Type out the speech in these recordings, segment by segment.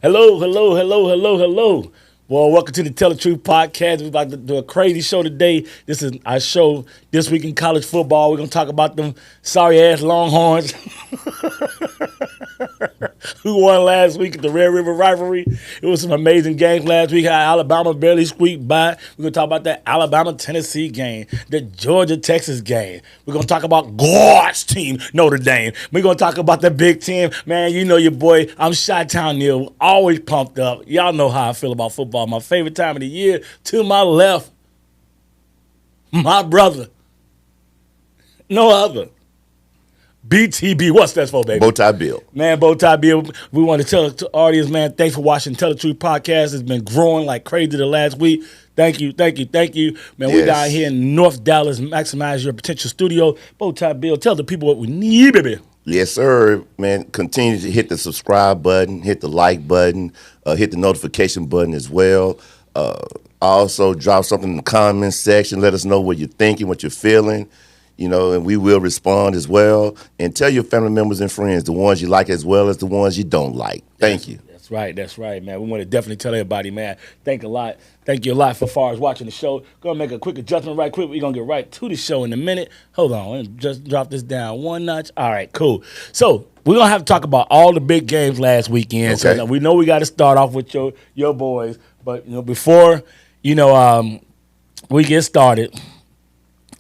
Hello, hello, hello, hello, hello. Well, welcome to the Tell the Truth podcast. We're about to do a crazy show today. This is our show this week in college football. We're going to talk about them sorry-ass Longhorns who won last week at the Red River Rivalry. It was some amazing games last week. How Alabama barely squeaked by. We're going to talk about that Alabama-Tennessee game, the Georgia-Texas game. We're going to talk about God's team, Notre Dame. We're going to talk about the Big Ten. Man, you know your boy. I'm Chi-Town Neil, always pumped up. Y'all know how I feel about football. My favorite time of the year. To my left, my brother. No other. BTB. What's that for, baby? Bowtie Bill. Man, Bowtie Bill, we want to tell the audience, man, thanks for watching Tell the Truth podcast. It's been growing like crazy the last week. Thank you, thank you, thank you. Man, we're down here in North Dallas. Maximize your potential studio. Bowtie Bill, tell the people what we need, baby. Yes, sir, man. Continue to hit the subscribe button, hit the like button, hit the notification button as well. Also, drop something in the comments section. Let us know what you're thinking, what you're feeling, and we will respond as well. And tell your family members and friends, the ones you like as well as the ones you don't like. Thank you. That's right, man. We want to definitely tell everybody, man, thank you a lot for far as watching the show. Gonna make a quick adjustment right quick. We're gonna get right to the show in a minute. Hold on, let me just drop this down one notch. All right, cool. So we're gonna have to talk about all the big games last weekend. Okay. So we know we gotta start off with your boys. But before we get started,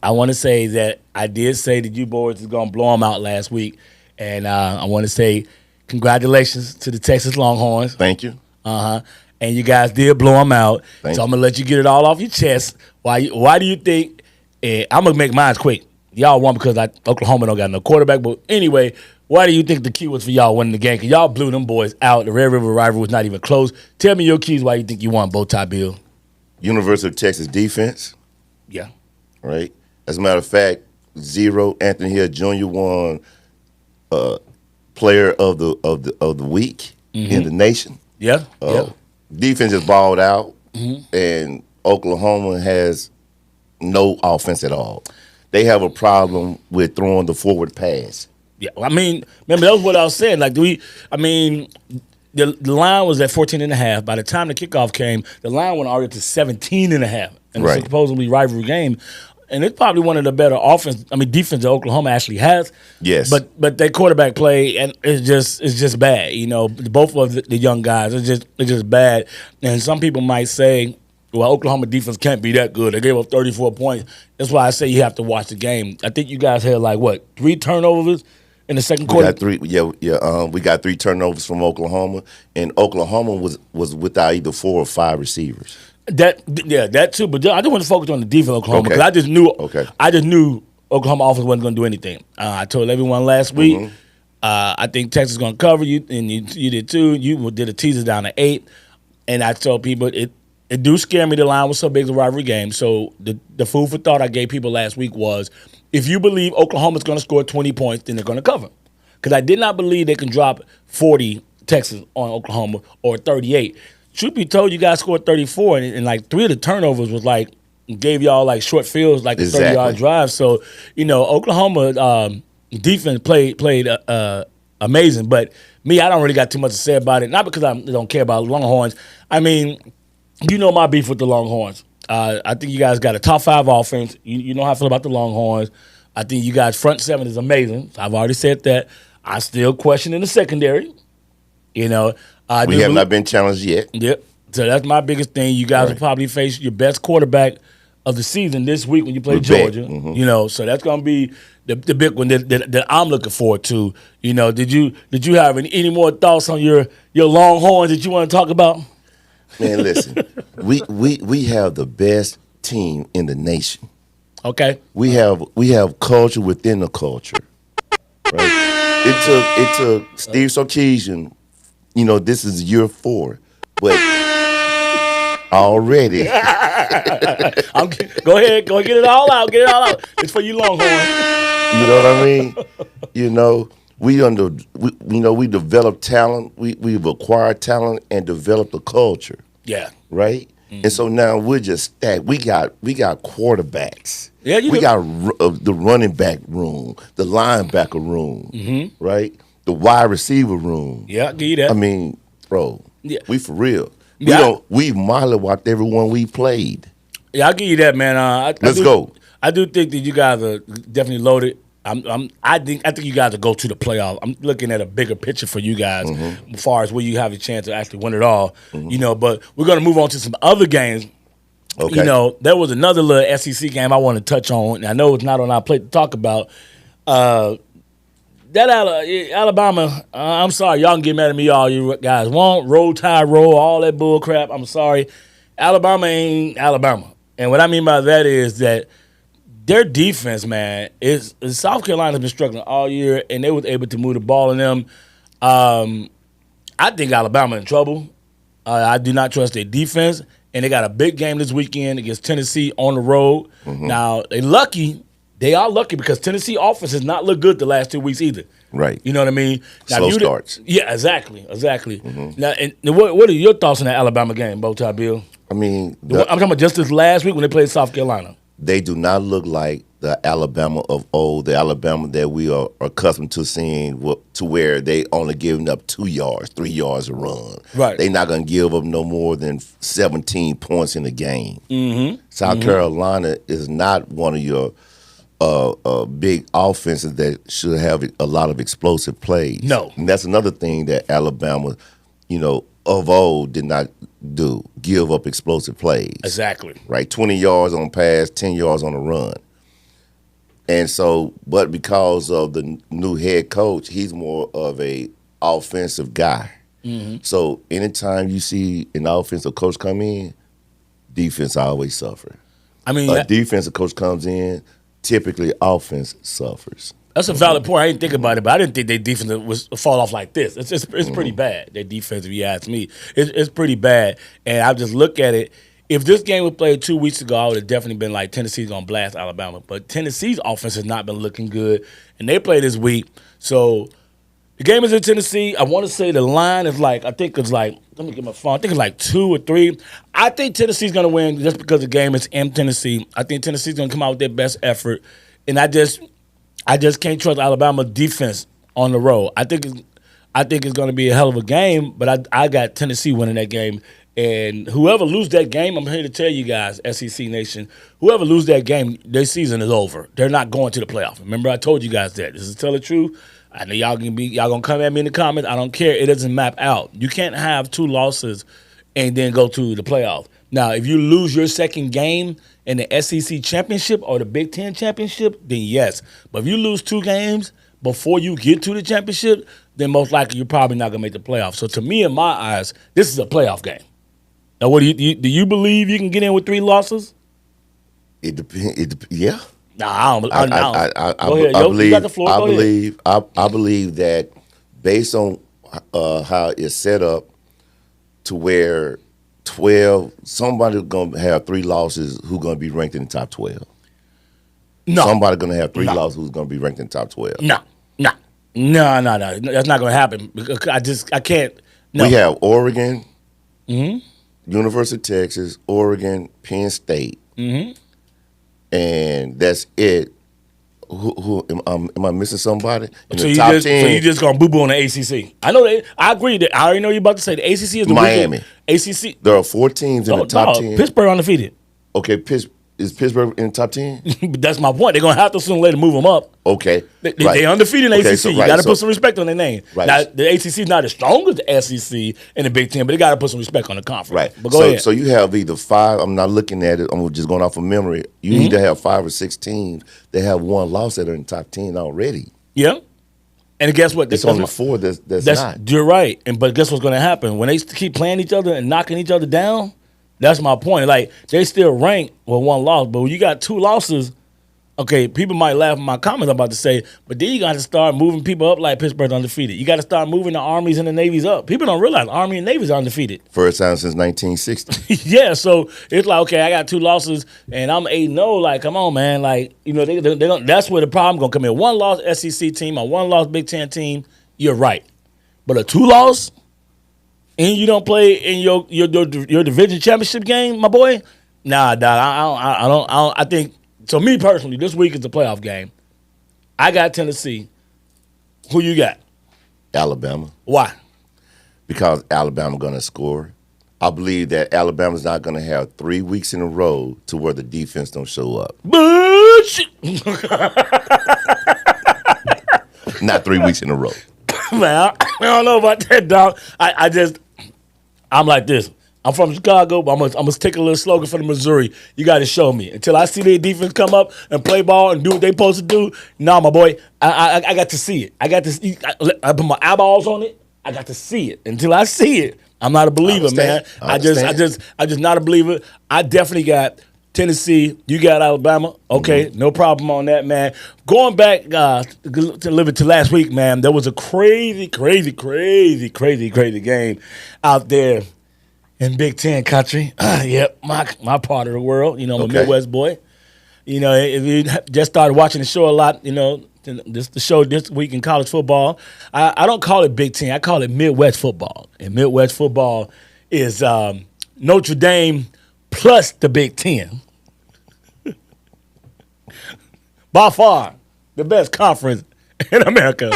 I want to say that I did say that you boys is gonna blow them out last week. And I want to say congratulations to the Texas Longhorns. Thank you. And you guys did blow them out. Thank so I'm you. going to let you get it all off your chest. Why do you think I'm going to make mine quick. Y'all won because Oklahoma don't got no quarterback. But anyway, why do you think the key was for y'all winning the game? Because y'all blew them boys out. The Red River Rivalry was not even close. Tell me your keys why you think you won, Bowtie Bill. University of Texas defense, Yeah. right? As a matter of fact, Anthony Hill Jr. won Player of the Week in the nation. Yeah. Defense is balled out, and Oklahoma has no offense at all. They have a problem with throwing the forward pass. Yeah. I mean, remember, that was what I was saying. Like, the line was at 14.5. By the time the kickoff came, the line went already to 17.5. And Right. it's a supposedly rivalry game. And it's probably one of the better defense that Oklahoma actually has. Yes. But their quarterback play and it's just bad. Both of the young guys it's just bad. And some people might say, well, Oklahoma defense can't be that good. They gave up 34 points. That's why I say you have to watch the game. I think you guys had 3 turnovers in the second quarter. We got 3 turnovers from Oklahoma, and Oklahoma was without either 4 or 5 receivers. That too. But I just want to focus on the defense of Oklahoma because Okay. I just knew Oklahoma offense wasn't going to do anything. I told everyone last week. I think Texas is going to cover you, and you did too. You did a teaser down to 8, and I told people it do scare me. The line was so big, the rivalry game. So the food for thought I gave people last week was, if you believe Oklahoma's going to score 20 points, then they're going to cover. Because I did not believe they can drop 40 Texas on Oklahoma or 38. Truth be told, you guys scored 34, and 3 of the turnovers was gave y'all short fields, a 30-yard drive. So, Oklahoma defense played amazing. But me, I don't really got too much to say about it. Not because I don't care about Longhorns. I mean, my beef with the Longhorns. I think you guys got a top 5 offense. You know how I feel about the Longhorns. I think you guys' front 7 is amazing. I've already said that. I still question in the secondary. We have not been challenged yet. Yep. So that's my biggest thing. You guys will probably face your best quarterback of the season this week when you play Georgia. So that's going to be the big one that I'm looking forward to. Did you have any more thoughts on your Longhorns that you want to talk about? Man, listen, we have the best team in the nation. Okay. We have culture within the culture. Right? It took Steve Sarkisian. This is year 4, but already. Go ahead, get it all out. It's for you, Longhorn. You know what I mean? We develop talent. We've acquired talent and developed a culture. Yeah. Right. And so now we're just stacked. We got quarterbacks. Yeah, we got the running back room, the linebacker room, right? The wide receiver room. Yeah, give you that. I mean, bro. Yeah. We for real. Yeah, We mollywopped everyone we played. Yeah, I'll give you that, man. Let's go. I do think that you guys are definitely loaded. I think you guys will go to the playoff. I'm looking at a bigger picture for you guys, as far as where you have a chance to actually win it all. But we're gonna move on to some other games. Okay. There was another little SEC game I want to touch on. And I know it's not on our plate to talk about. That Alabama, I'm sorry, y'all can get mad at me all you guys want. Roll Tide roll, all that bull crap. I'm sorry. Alabama ain't Alabama. And what I mean by that is that their defense, man, is South Carolina's been struggling all year, and they was able to move the ball in them. I think Alabama in trouble. I do not trust their defense, and they got a big game this weekend against Tennessee on the road. Now, they are lucky because Tennessee offense has not looked good the last 2 weeks either. Right. You know what I mean? Now, Slow starts. Yeah, exactly. Now, and what are your thoughts on that Alabama game, Bowtie Bill? I mean, I'm talking about just this last week when they played South Carolina. they do not look like the Alabama of old, the Alabama that we are accustomed to seeing, to where they only giving up 2 yards, 3 yards a run. Right. They're not going to give up no more than 17 points in a game. South Carolina is not one of your big offenses that should have a lot of explosive plays. No. And that's another thing that Alabama, of old did not do, give up explosive plays. Exactly. Right, 20 yards on pass, 10 yards on a run. And so, but because of the new head coach, he's more of a offensive guy. So anytime you see an offensive coach come in, defense always suffer. I mean, A defensive coach comes in, typically offense suffers. that's a valid point. I didn't think about it, but I didn't think their defense was fall off like this. It's pretty bad. Their defense, if you ask me, it's pretty bad. And I just look at it. If this game was played 2 weeks ago, I would have definitely been like Tennessee's gonna blast Alabama. But Tennessee's offense has not been looking good, and they play this week. So the game is in Tennessee. I want to say the line is let me get my phone. I think it's like 2 or 3. I think Tennessee's gonna win just because the game is in Tennessee. I think Tennessee's gonna come out with their best effort, and I just can't trust Alabama defense on the road. I think it's going to be a hell of a game, but I got Tennessee winning that game. And whoever loses that game, I'm here to tell you guys, SEC Nation, whoever loses that game, their season is over. They're not going to the playoff. Remember, I told you guys that. This is tell the truth. I know y'all gonna come at me in the comments. I don't care. It doesn't map out. You can't have 2 losses and then go to the playoff. Now, if you lose your second game in the SEC championship or the Big Ten championship, then yes. But if you lose 2 games before you get to the championship, then most likely you're probably not gonna make the playoffs. So to me, in my eyes, this is a playoff game. Now, what do you believe you can get in with 3 losses? It depends. Yeah. Nah, I don't. I Go ahead, yo. You got the floor. Go ahead. I believe that based on how it's set up, to where 12, somebody's gonna have 3 losses who's gonna be ranked in the top 12. No. Somebody's gonna have 3 losses who's gonna be ranked in the top 12. No. That's not gonna happen. Because I can't. No. We have Oregon, University of Texas, Oregon, Penn State, and that's it. Who am I missing somebody in the top 10? So you just gonna boo boo on the ACC? I know that. I agree that I already know you about to say the ACC is the Miami. ACC. There are 4 teams in the top 10. Pittsburgh undefeated. Okay, is Pittsburgh in the top 10? But that's my point. They're gonna have to sooner or later move them up. Okay, They undefeated in the ACC. You got to put some respect on their name. Right. Now, the ACC is not as strong as the SEC and the Big Ten, but they got to put some respect on the conference. Right. But go ahead. So you have either 5. I'm not looking at it. I'm just going off of memory. You either have 5 or 6 teams that have 1 loss that are in the top 10 already. Yeah. And guess what? It's only 4 that's not. You're right. But guess what's going to happen when they keep playing each other and knocking each other down? That's my point. Like, they still rank with 1 loss, but when you got 2 losses, okay, people might laugh at my comments I'm about to say, but then you got to start moving people up like Pittsburgh's undefeated. You got to start moving the Armies and the Navies up. People don't realize Army and Navy's undefeated. First time since 1960. Yeah, so it's like, okay, I got 2 losses and I'm 8-0. Like, come on, man. Like, they don't. That's where the problem gonna come in. 1 loss SEC team or 1 loss Big Ten team, you're right. But a 2 loss and you don't play in your division championship game, my boy. Nah, dog. I don't. I think. So me personally, this week is the playoff game. I got Tennessee. Who you got? Alabama. Why? because Alabama going to score. I believe that Alabama's not going to have 3 weeks in a row to where the defense don't show up. Bullshit. Not 3 weeks in a row. Man, I don't know about that, dog. I'm like this. I'm from Chicago, but I'm gonna take a little slogan for the Missouri. You got to show me. Until I see their defense come up and play ball and do what they supposed to do, nah, my boy, I got to see it. I got to see, I put my eyeballs on it. I got to see it. Until I see it, I'm not a believer, man. I just not a believer. I definitely got Tennessee. You got Alabama. Okay, no problem on that, man. Going back to live it to last week, man, there was a crazy game out there in Big Ten country. Yep, my part of the world. You know, I'm a Midwest boy. You know, if you just started watching the show a lot, you know, the show this week in college football, I don't call it Big Ten. I call it Midwest football. And Midwest football is Notre Dame plus the Big Ten. By far, the best conference in America.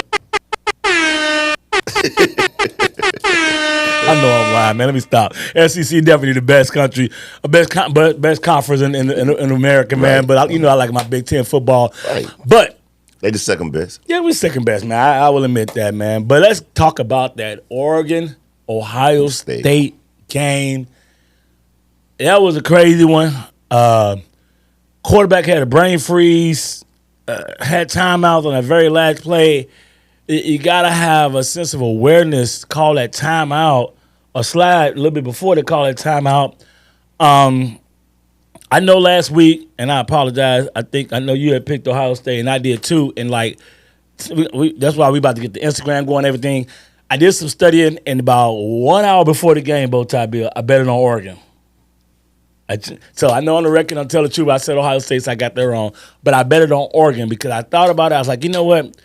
I know I'm lying, man. Let me stop. SEC definitely the best country, best conference in America, man. But I like my Big Ten football. Right. But they the second best. Yeah, we're second best, man. I will admit that, man. But let's talk about that Oregon-Ohio State game. That was a crazy one. Quarterback had a brain freeze, had timeouts on that very last play. You got to have a sense of awareness, call that timeout, or slide a little bit before they call that timeout. I know last week, and I apologize, I know you had picked Ohio State, and I did too, and that's why we about to get the Instagram going and everything. I did some studying, and about 1 hour before the game, Bowtie Bill, I bet it on Oregon. So I know on the record, I'll tell the truth, I said Ohio State, so I got that wrong, but I bet it on Oregon because I thought about it. I was like, you know what?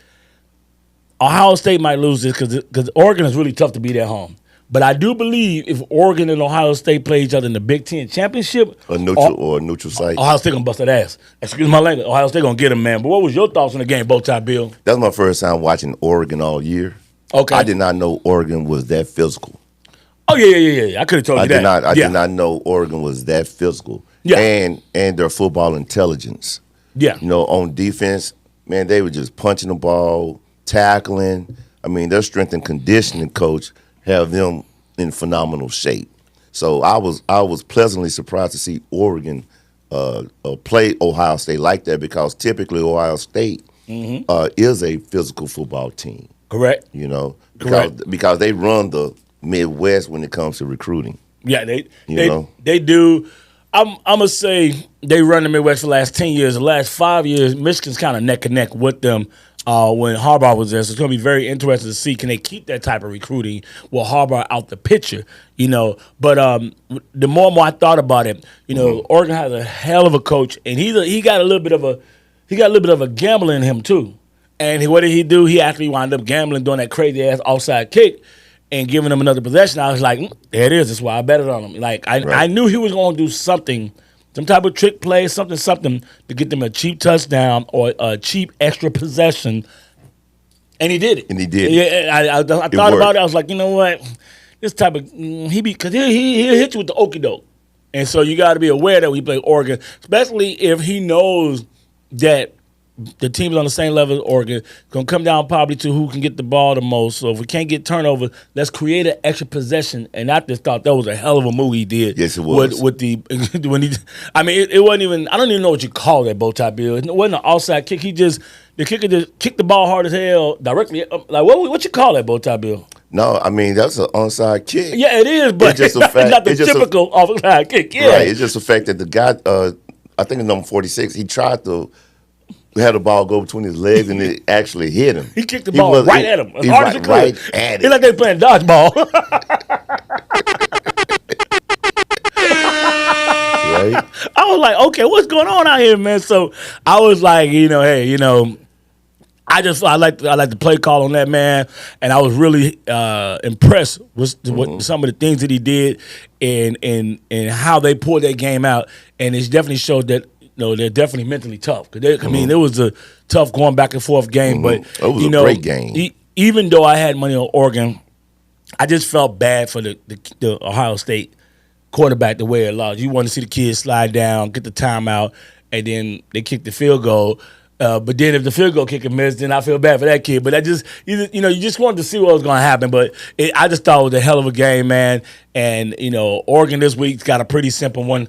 Ohio State might lose this because Oregon is really tough to beat at home. But I do believe if Oregon and Ohio State play each other in the Big Ten championship, a neutral site, Ohio State gonna bust that ass. Excuse my language. Ohio State gonna get them, man. But what was your thoughts on the game, Bowtie Bill? That was my first time watching Oregon all year. Okay, I did not know Oregon was that physical. Oh yeah. I could have told you that. I did not know Oregon was that physical. Yeah, and their football intelligence. Yeah, you know, on defense, man, they were just punching the ball, tackling. I mean, their strength and conditioning coach have them in phenomenal shape. So I was pleasantly surprised to see Oregon play Ohio State like that because typically Ohio State is a physical football team. Correct. You know, because they run the Midwest when it comes to recruiting. Yeah, they do. I'm gonna say they run the Midwest for the last 10 years. The last 5 years, Michigan's kind of neck and neck with them. When Harbaugh was there. So it's going to be very interesting to see, can they keep that type of recruiting with Harbaugh out the picture, you know. But the more and more I thought about it, you know, Oregon has a hell of a coach, and he got a little bit of a gambler in him too. And what did he do? He actually wound up gambling, doing that crazy-ass offside kick and giving them another possession. I was like, there it is. That's why I bet it on him. Like, I knew he was going to do something, some type of trick play, something to get them a cheap touchdown or a cheap extra possession, and he did it. Yeah, I thought about it. I was like, you know what, this type of because he'll hit you with the okie doke, and so you got to be aware that we play Oregon, especially if he knows that the teams on the same level as Oregon going to come down probably to who can get the ball the most. So if we can't get turnover, let's create an extra possession. And I just thought that was a hell of a move he did. Yes, it was. With the it wasn't even, I don't even know what you call that, Bowtie Bill. It wasn't an outside kick. The kicker just kicked the ball hard as hell directly. Like what you call that, Bowtie Bill? No, I mean that's an onside kick. Yeah, it is, but it's just a fact. Not the typical offside kick. Yeah, right. It's just the fact that the guy, I think it's number 46, he tried to. Had the ball go between his legs and it actually hit him. He kicked the ball right at him, as hard as he could. Right at it. It's like they playing dodgeball. Right? I was like, okay, what's going on out here, man? So I was like, hey, I like the play call on that, man, and I was really impressed with some of the things that he did and how they pulled that game out, and it definitely showed that. No, they're definitely mentally tough. I mean, it was a tough going back and forth game, but it was a great game. Even though I had money on Oregon, I just felt bad for the Ohio State quarterback the way it lost. You want to see the kids slide down, get the timeout, and then they kick the field goal. But then if the field goal kicker missed, then I feel bad for that kid. But I just, you just wanted to see what was going to happen. But I just thought it was a hell of a game, man. And, Oregon this week's got a pretty simple one.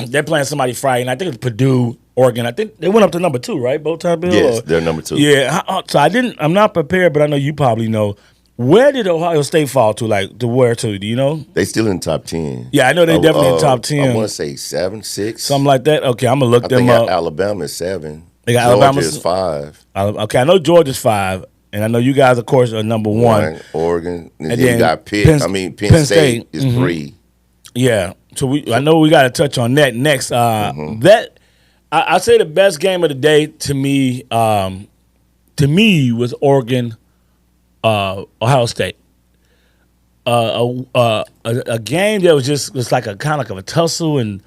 They're playing somebody Friday, and I think it's Purdue, Oregon. I think they went up to number 2, right? Both time, Bill? Yes, they're number 2. Yeah. So I'm not prepared, but I know you probably know. Where did Ohio State fall to? Like, to where to? Do you know? They still in the top 10. Yeah, I know they definitely in the top 10. I want to say 7, 6. Something like that? Okay, I'm going to look them up. Alabama is 7. They got Georgia Alabama is 5. Okay, I know Georgia's 5, and I know you guys, of course, are number 1. Oregon, and then then you got Penn State is 3. Yeah, so I know we got to touch on that next. That I say the best game of the day to me was Oregon, Ohio State. A game that was like a kind of like a tussle, and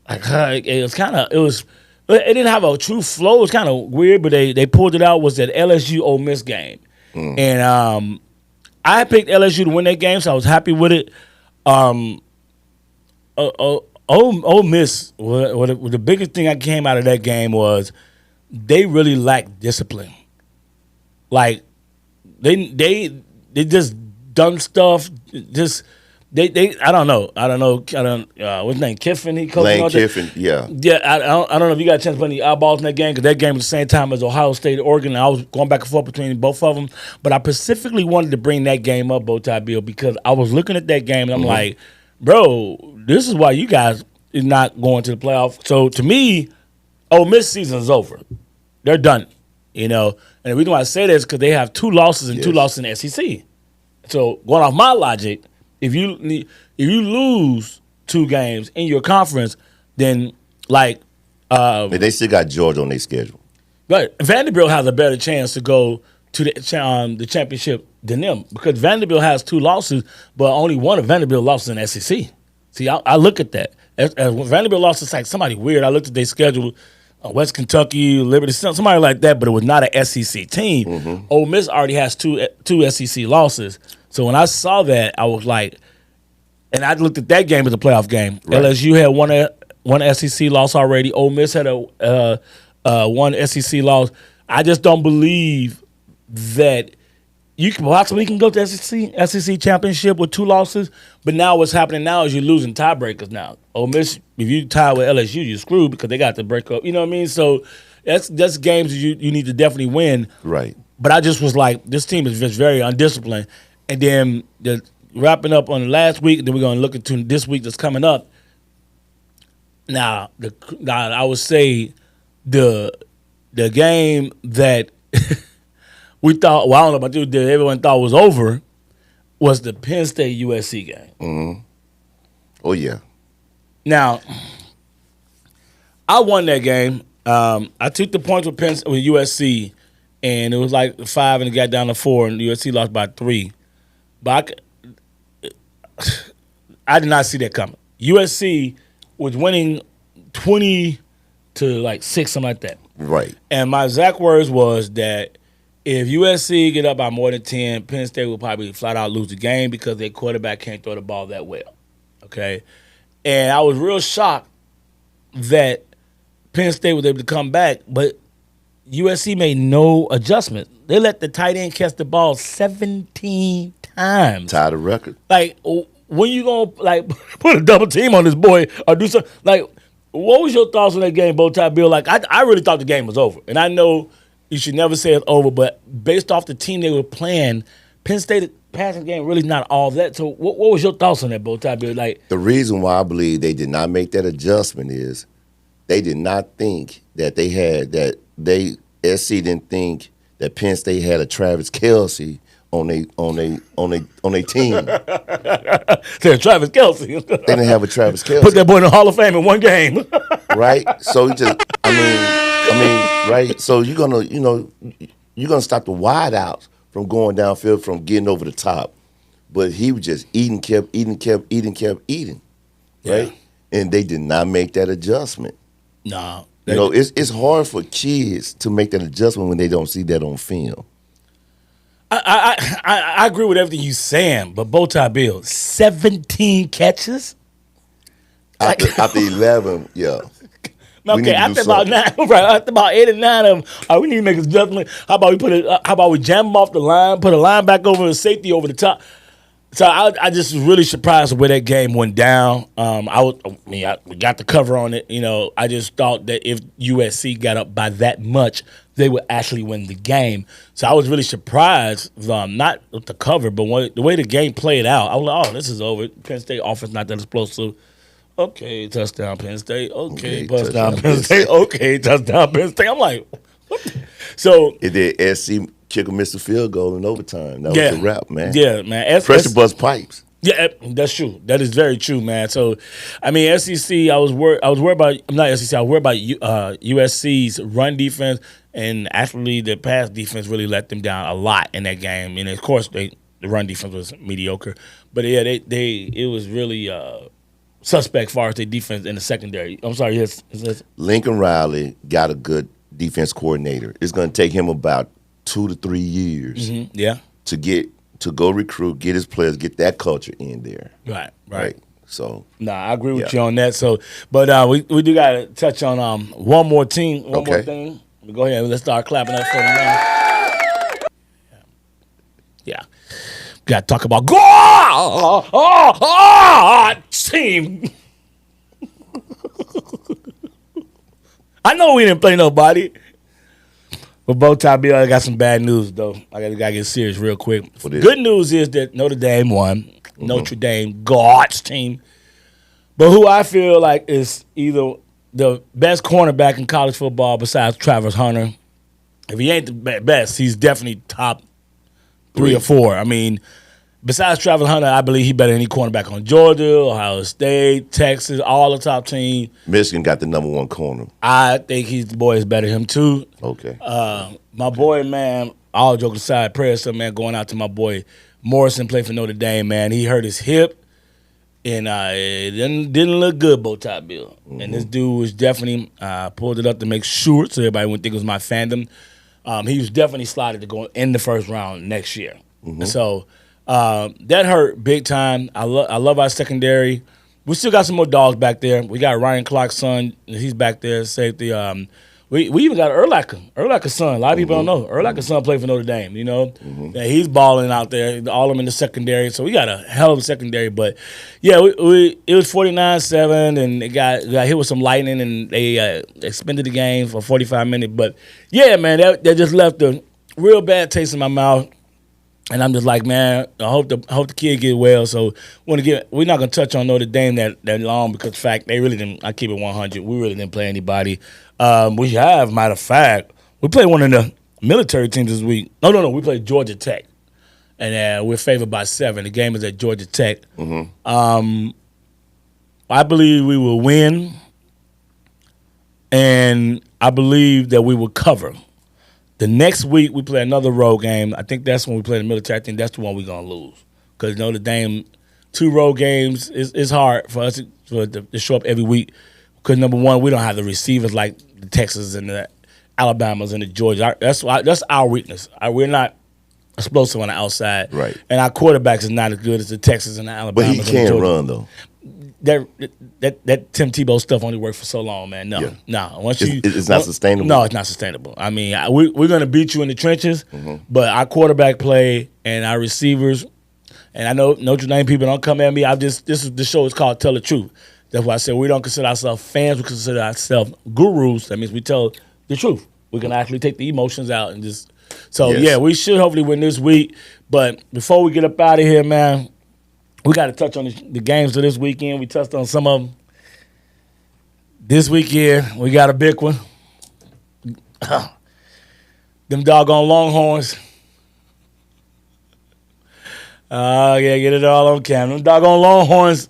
like it didn't have a true flow. It was kind of weird, but they pulled it out. Was that LSU Ole Miss game, and I picked LSU to win that game, so I was happy with it. Ole Miss, the biggest thing I came out of that game was they really lacked discipline. Like they just done stuff. Just they I don't know. What's his name? Kiffin. He coached Lane Kiffin. Yeah. Yeah. I don't know if you got a chance to put any eyeballs in that game, because that game was the same time as Ohio State, Oregon. And I was going back and forth between both of them, but I specifically wanted to bring that game up, Bowtie Bill, because I was looking at that game and I'm like, bro, this is why you guys is not going to the playoff. So to me, Ole Miss season is over. They're done. And the reason why I say that is because they have 2 losses and 2 losses in the SEC. So going off my logic, if you lose 2 games in your conference, then they still got Georgia on their schedule. But Vanderbilt has a better chance to go to the championship than them, because Vanderbilt has 2 losses, but only one of Vanderbilt losses in the SEC. See, I look at that. As Vanderbilt lost, it's like somebody weird. I looked at their schedule. West Kentucky, Liberty, somebody like that, but it was not an SEC team. Ole Miss already has two SEC losses. So when I saw that, I was like, and I looked at that game as a playoff game. Right. LSU had one SEC loss already. Ole Miss had a one SEC loss. I just don't believe that you can possibly go to SEC championship with 2 losses. But now what's happening now is you're losing tiebreakers now. Ole Miss, if you tie with LSU, you're screwed because they got to break up. You know what I mean? So that's games you need to definitely win. Right. But I just was like, this team is just very undisciplined. And then wrapping up on the last week, and then we're going to look into this week that's coming up. Now, I would say the game that we thought, well, I don't know about you, that everyone thought was over, was the Penn State USC game. Mm-hmm. Oh, yeah. Now, I won that game. I took the points with USC, and it was like 5, and it got down to 4, and USC lost by 3. But I did not see that coming. USC was winning 20 to 6, something like that. Right. And my exact words was that if USC get up by more than 10, Penn State will probably flat out lose the game because their quarterback can't throw the ball that well. Okay? And I was real shocked that Penn State was able to come back, but USC made no adjustment. They let the tight end catch the ball 17 times. Tied the record. When you going to put a double team on this boy or do something? What was your thoughts on that game, Bowtie Bill? I really thought the game was over. And I know you should never say it's over, but based off the team they were playing, Penn State passing game really not all that. So what was your thoughts on that, Bowtie Bill? The reason why I believe they did not make that adjustment is they did not think that SC didn't think that Penn State had a Travis Kelce on their team. Said Travis Kelce. They didn't have a Travis Kelce. Put that boy in the Hall of Fame in one game. Right? So right? So you're gonna stop the wide outs from going downfield, from getting over the top. But he was just kept eating. Right? Yeah. And they did not make that adjustment. No. It's hard for kids to make that adjustment when they don't see that on film. I agree with everything you're saying, but Bow Tie Bill, 17 catches. After 11, yeah. Okay, after about 9, right? After about 8 or 9 of them, we need to make a judgment. How about we put it? How about we jam them off the line, put a line back over the safety over the top? So I just was really surprised where that game went down. We got the cover on it. I just thought that if USC got up by that much, they would actually win the game. So I was really surprised, not with the cover, but the way the game played out. I was like, oh, this is over. Penn State offense not that explosive. Okay, touchdown Penn State. Okay, touchdown Penn State. Okay, touchdown Penn State. I'm like, what? So it did. SC kicker missed a field goal in overtime. That was a wrap, man. Yeah, man. Pressure bust pipes. Yeah, that's true. That is very true, man. So, I mean, SEC. I was worried about. I'm not SEC. I was worried about USC's run defense, and actually, the pass defense really let them down a lot in that game. And of course, the run defense was mediocre. But yeah, it was really suspect as far as their defense in the secondary. I'm sorry. Yes. Lincoln Riley got a good defense coordinator. It's going to take him about 2 to 3 years. Mm-hmm. Yeah. To go recruit, get his players, get that culture in there. Right. So I agree with you on that. So, but we do got to touch on one more team, more thing. Go ahead, let's start clapping up for them now. Yeah, got to talk about team. I know we didn't play nobody. But Bow Tie Bill, I got some bad news, though. I got to get serious real quick. Good news is that Notre Dame won. Mm-hmm. Notre Dame, God's team. But who I feel like is either the best cornerback in college football besides Travis Hunter. If he ain't the best, he's definitely top 3 or 4. I mean, besides Travis Hunter, I believe he better than any cornerback on Georgia, Ohio State, Texas, all the top teams. Michigan got the number 1 corner. I think the boy is better than him, too. Okay. My boy, man, all joking aside, prayers, man, going out to my boy Morrison, played for Notre Dame, man. He hurt his hip, and it didn't look good, Bow Tie Bill. Mm-hmm. And this dude was definitely pulled it up to make sure, so everybody wouldn't think it was my fandom. He was definitely slotted to go in the first round next year. Mm-hmm. So that hurt big time. I love our secondary. We still got some more dogs back there. We got Ryan Clark's son. He's back there, safety. We even got Urlacher's son. A lot of people don't know. Urlacher's son played for Notre Dame, Mm-hmm. Yeah, he's balling out there. All of them in the secondary. So we got a hell of a secondary. But, yeah, it was 49-7, and it got hit with some lightning, and they expended the game for 45 minutes. But, yeah, man, that just left a real bad taste in my mouth. And I'm just like, man, I hope the kid get well. So we're not gonna touch on Notre Dame that long because the fact they really didn't. I keep it 100. We really didn't play anybody. We have, matter of fact, we played one of the military teams this week. No, we played Georgia Tech, and we're favored by 7. The game is at Georgia Tech. Mm-hmm. I believe we will win, and I believe that we will cover. The next week, we play another road game. I think that's when we play the military. I think that's the one we're going to lose. Because Notre Dame, 2 road games, is hard for us to show up every week. Because, number one, we don't have the receivers like the Texas and the Alabamas and the Georgia. That's our weakness. We're not explosive on the outside. Right. And our quarterbacks is not as good as the Texas and the Alabamas. But he can run, though. That Tim Tebow stuff only worked for so long, man. No. It's not sustainable. No, it's not sustainable. I mean, we're going to beat you in the trenches, but our quarterback play and our receivers, and I know Notre Dame people don't come at me. This show is called Tell the Truth. That's why I said we don't consider ourselves fans. We consider ourselves gurus. That means we tell the truth. We can actually take the emotions out and just. So yeah, we should hopefully win this week. But before we get up out of here, man. We got to touch on the games of this weekend. We touched on some of them. This weekend, we got a big one. Them doggone Longhorns. Yeah, get it all on camera. Them doggone Longhorns,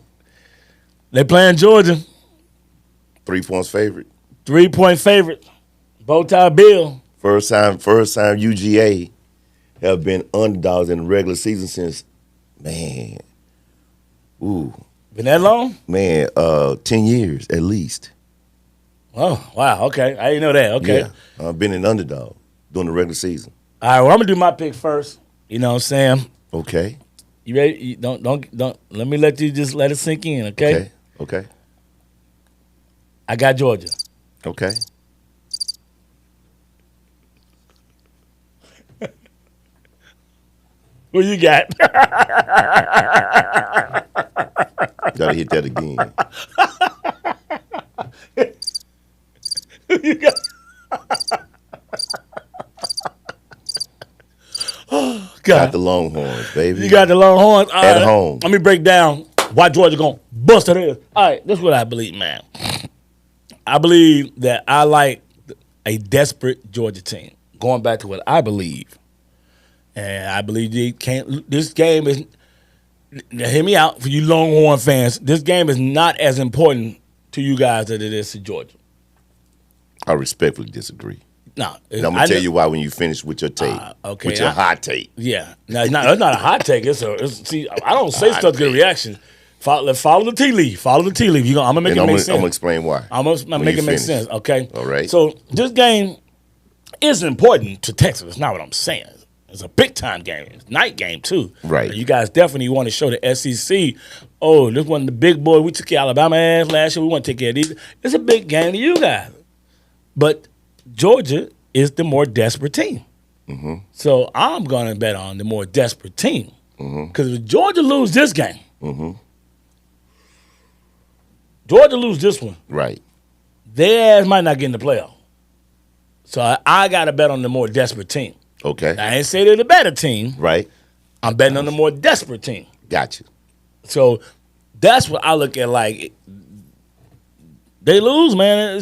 they playing Georgia. 3 points favorite. 3-point favorite. Bow Tie Bill. First time UGA have been underdogs in the regular season since, man. Ooh. Been that long? Man, 10 years at least. Oh, wow. Okay. I didn't know that. Okay. Yeah. I've been an underdog during the regular season. All right. Well, I'm going to do my pick first. You know what I'm saying? Okay. You ready? Don't. Let me let you just let it sink in, okay? Okay. I got Georgia. Okay. Who you got? Gotta hit that again. Who you got? Got the Longhorns, baby. You got the Longhorns. All At right, home. Let me break down why Georgia gonna bust it is. All right, this is what I believe, man. I believe that I like a desperate Georgia team. Going back to what I believe, and I believe they can't. This game is. Now hear me out for you Longhorn fans. This game is not as important to you guys as it is to Georgia. I respectfully disagree. No, And I'm gonna tell you why when you finish with your take. Okay, With your hot take. Yeah, no, it's not a hot take. See, I don't say stuff to get a reaction. Follow the tea leaf. Follow the tea leaf. I'm gonna make it make sense. I'm gonna explain why. I'm gonna make it make sense. Okay. All right. So this game is important to Texas. It's not what I'm saying. It's a big time game. It's a night game too. Right. You guys definitely want to show the SEC. Oh, this one of the big boy. We took care of Alabama ass last year. We want to take care of these. It's a big game to you guys. But Georgia is the more desperate team. Mm-hmm. So I'm going to bet on the more desperate team. Because if Georgia lose this game, Georgia lose this one, Right. their ass might not get in the playoff. So I got to bet on the more desperate team. Okay. I ain't say they're the better team. Right. I'm betting on the more desperate team. Gotcha. So that's what I look at like. They lose, man.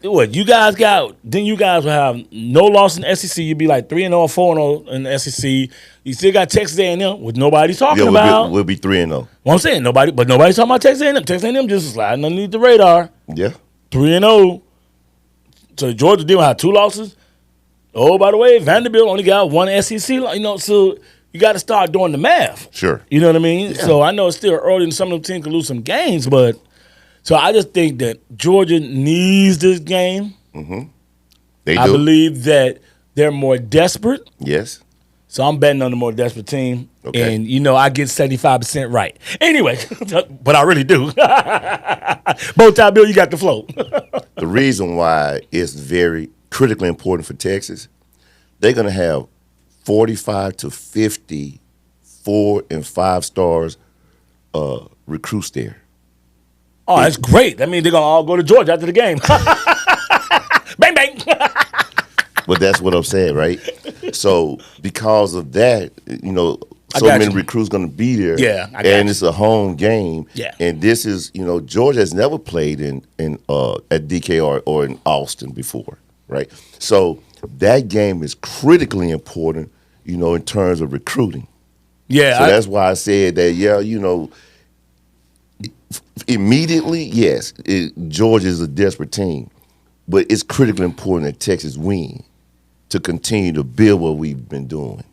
What you guys got? Then you guys will have no loss in the SEC. You'd be like 3-0 or 4-0 in the SEC. You still got Texas A&M, which nobody's talking about. We'll be 3-0. Well, I'm saying nobody's talking about Texas A&M. Texas A&M just sliding underneath the radar. Yeah. 3-0. So Georgia didn't have 2 losses. Oh, by the way, Vanderbilt only got 1 SEC. So you got to start doing the math. Sure. You know what I mean? Yeah. So I know it's still early, and some of them teams can lose some games, but so I just think that Georgia needs this game. They do. I believe that they're more desperate. Yes. So I'm betting on the more desperate team. Okay. And, I get 75% right. Anyway, but I really do. Bow tie Bill, you got the flow. The reason why it's very critically important for Texas, they're going to have 45 to 50 4 and 5 stars recruits there. Oh, that's great. That means they're going to all go to Georgia after the game. Bang, bang. But that's what I'm saying, right? So because of that, so got many you. recruits going to be there. Yeah, I got and you. it's a home game. Yeah. And this is, Georgia has never played in at DK or in Austin before, right? So that game is critically important, in terms of recruiting. Yeah. So that's why I said that, immediately, yes, Georgia is a desperate team, but it's critically important that Texas win to continue to build what we've been doing.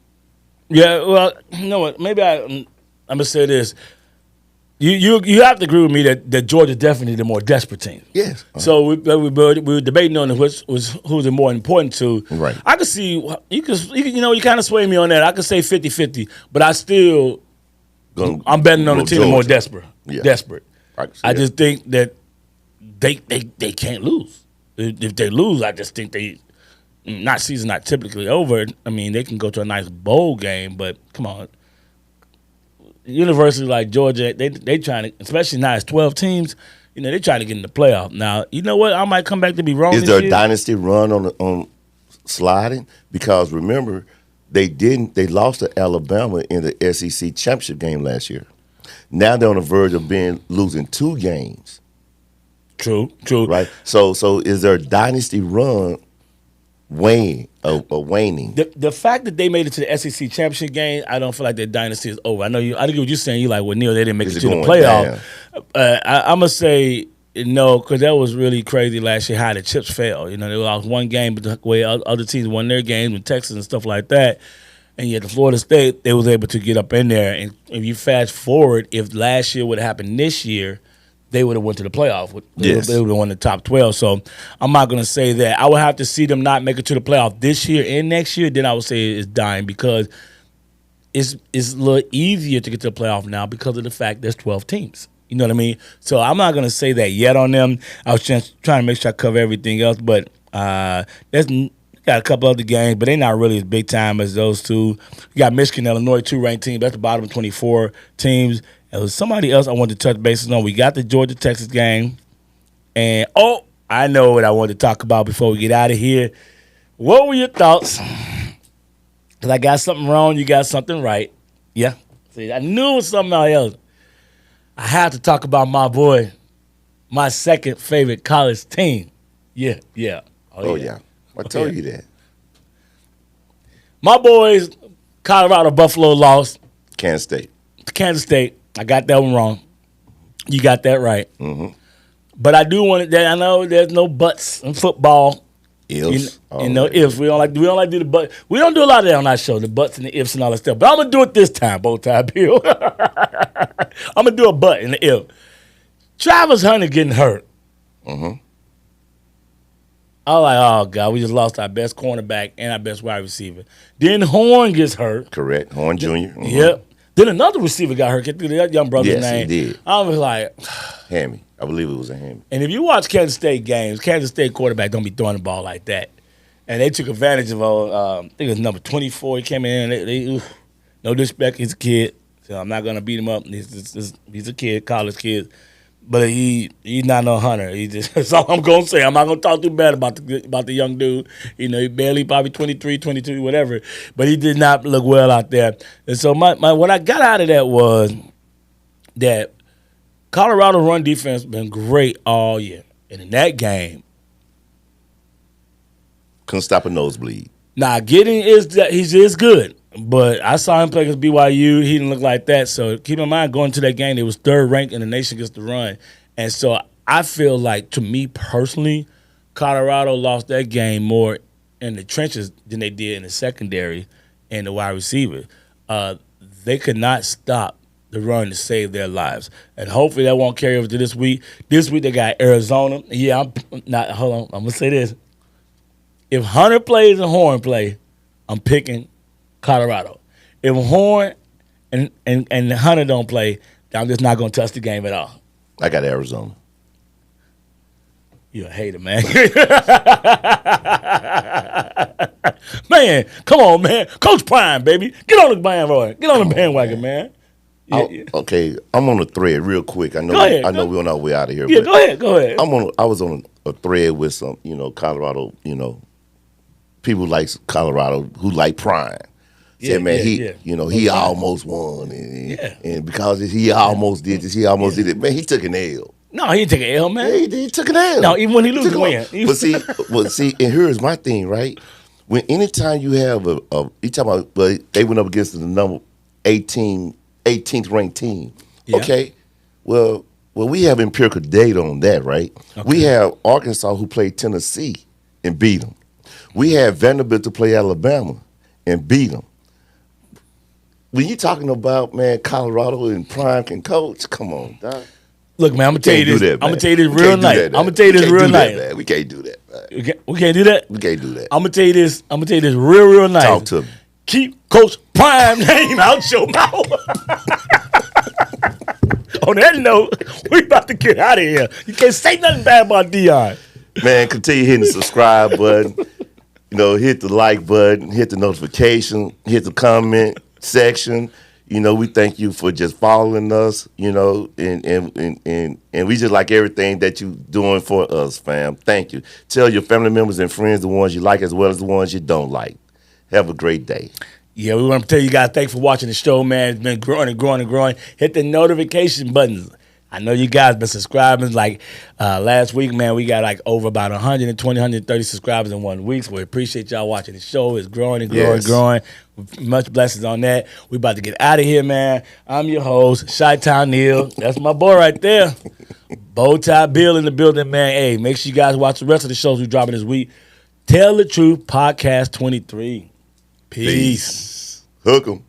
Yeah, well, you know what? Maybe I'm going to say this. You have to agree with me that Georgia definitely the more desperate team. Yes. So we were debating on who's the more important to. Right. I could see you kind of sway me on that. I could say 50-50, but I'm betting on the team the more desperate. Yeah. Desperate. I just think that they can't lose. If they lose, I just think season not typically over. I mean, they can go to a nice bowl game, but come on. Universities like Georgia, they trying to, especially now it's 12 teams, they trying to get in the playoff. Now, you know what? I might come back to be wrong. Is this there year. a dynasty run on sliding? Because remember, they lost to Alabama in the SEC championship game last year. Now they're on the verge of losing 2 games. True. Right? So is there a dynasty run waning? The fact that they made it to the SEC championship game, I don't feel like their dynasty is over. I get what you're saying. You're like, well, Neil, they didn't make it to the playoff. I'm going to say no, because that was really crazy last year how the chips fell. They lost 1 game, but the way other teams won their games with Texas and stuff like that. And yet the Florida State, they was able to get up in there. And if you fast forward, if last year would have happened this year, they would have went to the playoff. Yes. They would have won the top 12. So I'm not going to say that. I would have to see them not make it to the playoff this year and next year. Then I would say it's dying because it's a little easier to get to the playoff now because of the fact there's 12 teams. You know what I mean? So I'm not going to say that yet on them. I was just trying to make sure I cover everything else. But there's got a couple other games, but they're not really as big time as those two. You got Michigan, Illinois, 2 ranked teams. That's the bottom of 24 teams. There was somebody else I wanted to touch bases on. We got the Georgia-Texas game. And, I know what I wanted to talk about before we get out of here. What were your thoughts? Because I got something wrong, you got something right. Yeah. See, I knew it was something else. I have to talk about my boy, my second favorite college team. Yeah. Oh, yeah. I told you that. My boys, Colorado Buffalo lost. Kansas State. Kansas State. I got that one wrong. You got that right. Mm-hmm. But I do want it. I know there's no buts in football. Ifs. Ifs. We don't like to do the but. We don't do a lot of that on our show, the buts and the ifs and all that stuff. But I'm gonna do it this time, bow tie Bill. I'm gonna do a but and the if. Travis Hunter getting hurt. Mm-hmm. I was like, oh God, we just lost our best cornerback and our best wide receiver. Then Horn gets hurt. Correct. Horn Jr. Mm-hmm. Yep. Then another receiver got hurt. Get through that young brother's name. Yes, he did. I was like, Hammy. I believe it was a hammy. and if you watch Kansas State games, Kansas State quarterback don't be throwing the ball like that. And they took advantage of, I think it was number 24. He came in. No disrespect, he's a kid. So I'm not going to beat him up. He's a kid, college kid. But he's not no Hunter. That's all I'm going to say. I'm not going to talk too bad about the young dude. You know, he barely probably 23, 22, whatever. But he did not look well out there. And so what I got out of that was that Colorado run defense has been great all year. And in that game, couldn't stop a nosebleed. now Gideon is good. But I saw him play against BYU. He didn't look like that. So keep in mind, going to that game, they was third ranked in the nation against the run. And so I feel like, to me personally, Colorado lost that game more in the trenches than they did in the secondary and the wide receiver. They could not stop the run to save their lives. And hopefully that won't carry over to this week. This week they got Arizona. Yeah, hold on. I'm going to say this. If Hunter plays and Horn play, I'm picking Colorado. If Horn and Hunter don't play, I'm just not going to touch the game at all. I got Arizona. You're a hater, man. Man, come on, man. Coach Prime, baby. Get on the bandwagon. Get on the bandwagon, man. Yeah. Okay, I'm on a thread real quick. I know we're on our way out of here. Yeah, but go ahead. I was on a thread with some, Colorado, people like Colorado who like Prime. Said, man, he almost won, and because he almost did this, he almost did it. Man, he took an L. No, he didn't take an L, man. Yeah, he took an L. No, even when he loses, he win. But see, and here's my thing, right? When anytime you have you talking about, they went up against the number 18th ranked team. Yeah. Okay, well, we have empirical data on that, right? Okay. We have Arkansas who played Tennessee and beat them. We have Vanderbilt to play Alabama and beat them. When you talking about, man, Colorado and Prime can coach, come on, dog. Look, man, I'm gonna tell you this. I'm gonna tell you this real nice. I'm gonna tell you this real nice. We can't do that, man. We can't do that. We can't do that. I'm gonna tell you this. Real nice. Talk to me. Keep Coach Prime name out your mouth. On that note, we about to get out of here. You can't say nothing bad about Dion. Man, continue hitting the subscribe button. Hit the like button, hit the notification, hit the comment section. We thank you for just following us, and we just like everything that you doing for us, fam. Thank you. Tell your family members and friends the ones you like as well as the ones you don't like. Have a great day. Yeah, we want to tell you guys thanks for watching the show, man. It's been growing and growing and growing. Hit the notification buttons. I know you guys been subscribing. Like last week, man, we got like over about 120, 130 subscribers in 1 week. So we appreciate y'all watching the show. It's growing and growing and growing. Much blessings on that. We about to get out of here, man. I'm your host, Chi-Town Neil. That's my boy right there. Bow Tie Bill in the building, man. Hey, make sure you guys watch the rest of the shows we're dropping this week. Tell the Truth, Podcast 23. Peace. Hook 'em.